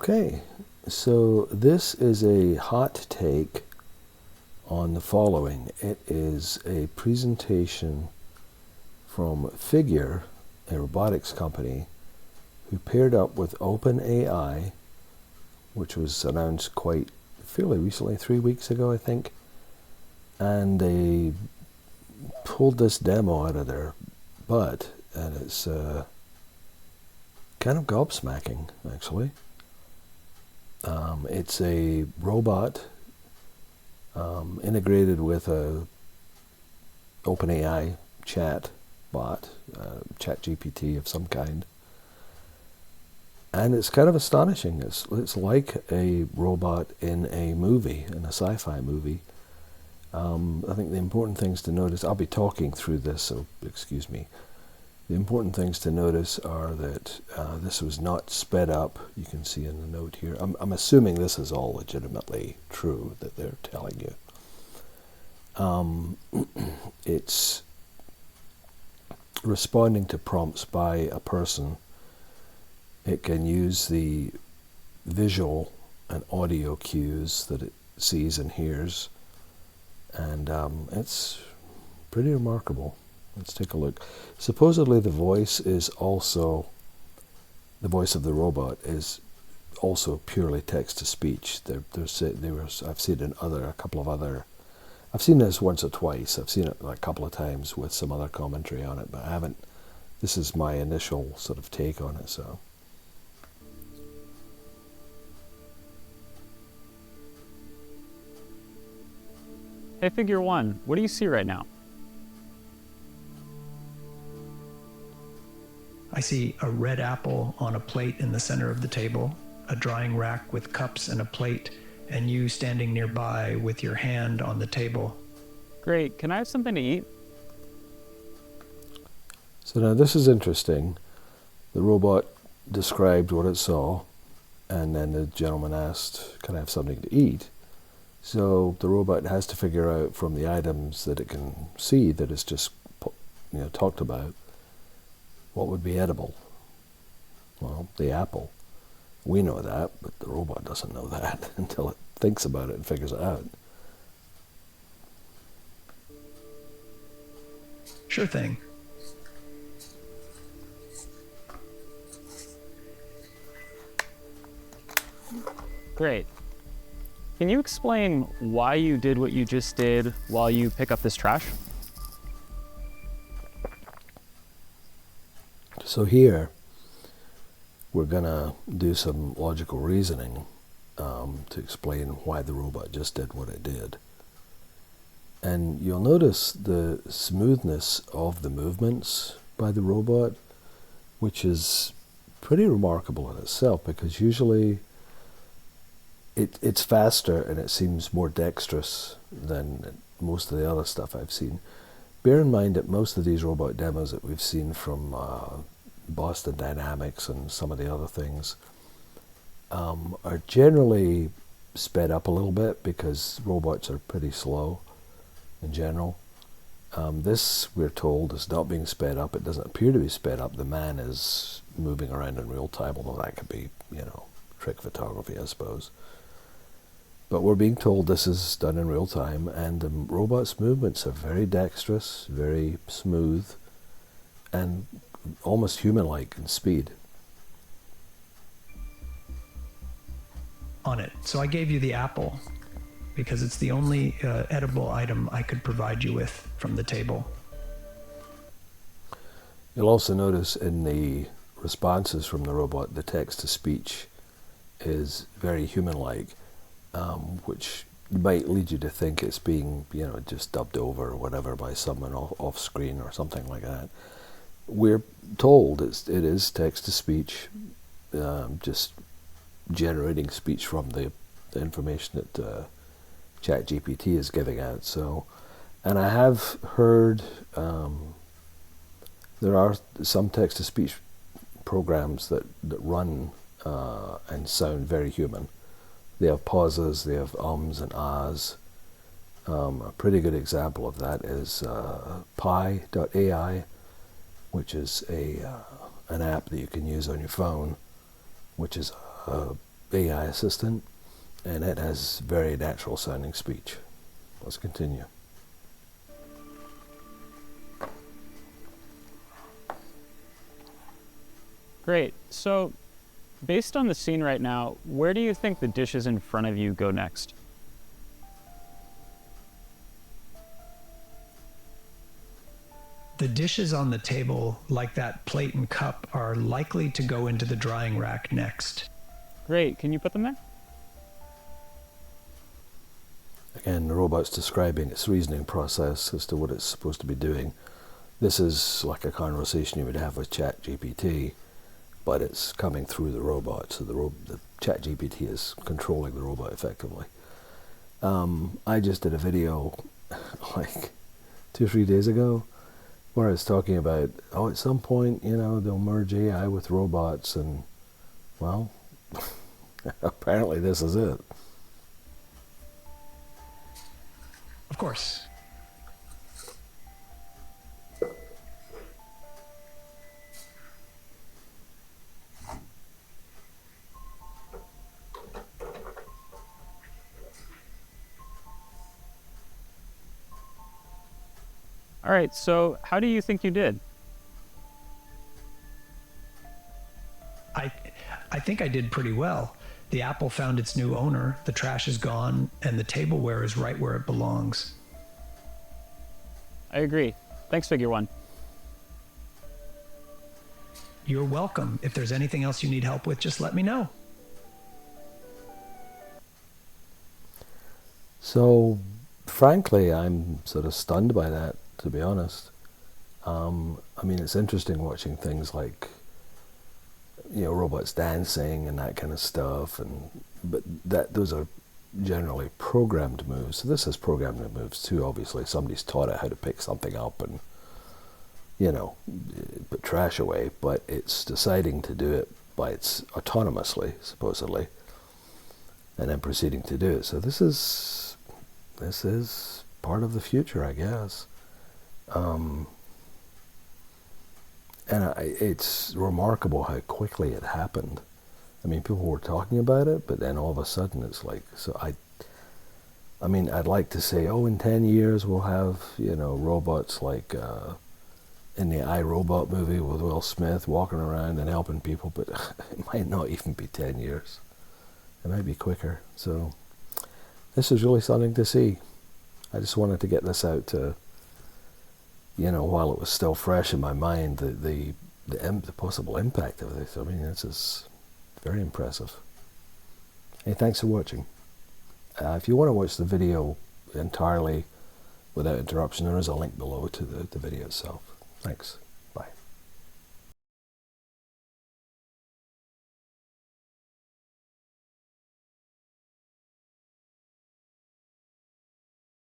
Okay, so this is a hot take on the following. It is a presentation from Figure, a robotics company, who paired up with OpenAI, which was announced quite fairly recently, 3 weeks ago, I think, and they pulled this demo out of their butt, and it's kind of gobsmacking, actually. It's a robot integrated with a OpenAI chat bot, ChatGPT of some kind. And it's kind of astonishing. It's like a robot in a movie, in a sci-fi movie. I think the important things to notice, I'll be talking through this, so excuse me. The important things to notice are that this was not sped up. You can see in the note here. I'm assuming this is all legitimately true that they're telling you. It's responding to prompts by a person. It can use the visual and audio cues that it sees and hears, and it's pretty remarkable. Let's take a look. Supposedly the voice is also, the voice of the robot is also purely text-to-speech. I've seen it in a couple of other, I've seen this once or twice. I've seen it a couple of times with some other commentary on it, but I haven't, this is my initial sort of take on it, so. Hey, Figure 1, what do you see right now? I see a red apple on a plate in the center of the table, a drying rack with cups and a plate, and you standing nearby with your hand on the table. Great, can I have something to eat? So now this is interesting. The robot described what it saw, and then the gentleman asked, can I have something to eat? So the robot has to figure out from the items that it can see that it's just talked about, what would be edible? Well, the apple. We know that, but the robot doesn't know that until it thinks about it and figures it out. Sure thing. Great. Can you explain why you did what you just did while you pick up this trash? So here, we're going to do some logical reasoning to explain why the robot just did what it did. And you'll notice the smoothness of the movements by the robot, which is pretty remarkable in itself, because usually it's faster and it seems more dexterous than most of the other stuff I've seen. Bear in mind that most of these robot demos that we've seen from Boston Dynamics and some of the other things are generally sped up a little bit because robots are pretty slow in general. This, we're told, is not being sped up. It doesn't appear to be sped up. The man is moving around in real time, although that could be, trick photography, I suppose. But we're being told this is done in real time, and the robot's movements are very dexterous, very smooth, and almost human-like in speed. On it. So I gave you the apple because it's the only edible item I could provide you with from the table. You'll also notice in the responses from the robot, the text-to-speech is very human-like, which might lead you to think it's being, just dubbed over or whatever by someone off screen or something like that. We're told it is text-to-speech, just generating speech from the information that ChatGPT is giving out. So, and I have heard there are some text-to-speech programs that run and sound very human. They have pauses, they have ums and ahs. A pretty good example of that is Pi.ai, which is an app that you can use on your phone, which is AI assistant, and it has very natural sounding speech. Let's continue. Great. So, based on the scene right now, where do you think the dishes in front of you go next? The dishes on the table, like that plate and cup, are likely to go into the drying rack next. Great. Can you put them there? Again, the robot's describing its reasoning process as to what it's supposed to be doing. This is like a conversation you would have with ChatGPT, but it's coming through the robot, so the ChatGPT is controlling the robot effectively. I just did a video like 2 or 3 days ago where I was talking about, at some point, they'll merge AI with robots, and, well, apparently this is it. Of course. All right, so how do you think you did? I think I did pretty well. The apple found its new owner, the trash is gone, and the tableware is right where it belongs. I agree. Thanks, Figure One. You're welcome. If there's anything else you need help with, just let me know. So, frankly, I'm sort of stunned by that, to be honest. It's interesting watching things like, robots dancing and that kind of stuff, but those are generally programmed moves. So this is programmed moves too, obviously. Somebody's taught it how to pick something up and, put trash away, but it's deciding to do it autonomously, supposedly, and then proceeding to do it. So this is part of the future, I guess. It's remarkable how quickly it happened. People were talking about it, but then all of a sudden it's like, so I'd like to say, in 10 years we'll have, robots like in the I, Robot movie with Will Smith walking around and helping people, but it might not even be 10 years. It might be quicker. So this is really something to see. I just wanted to get this out to, while it was still fresh in my mind, the possible impact of this. This is very impressive. Hey, thanks for watching. If you want to watch the video entirely without interruption, there is a link below to the video itself. Thanks.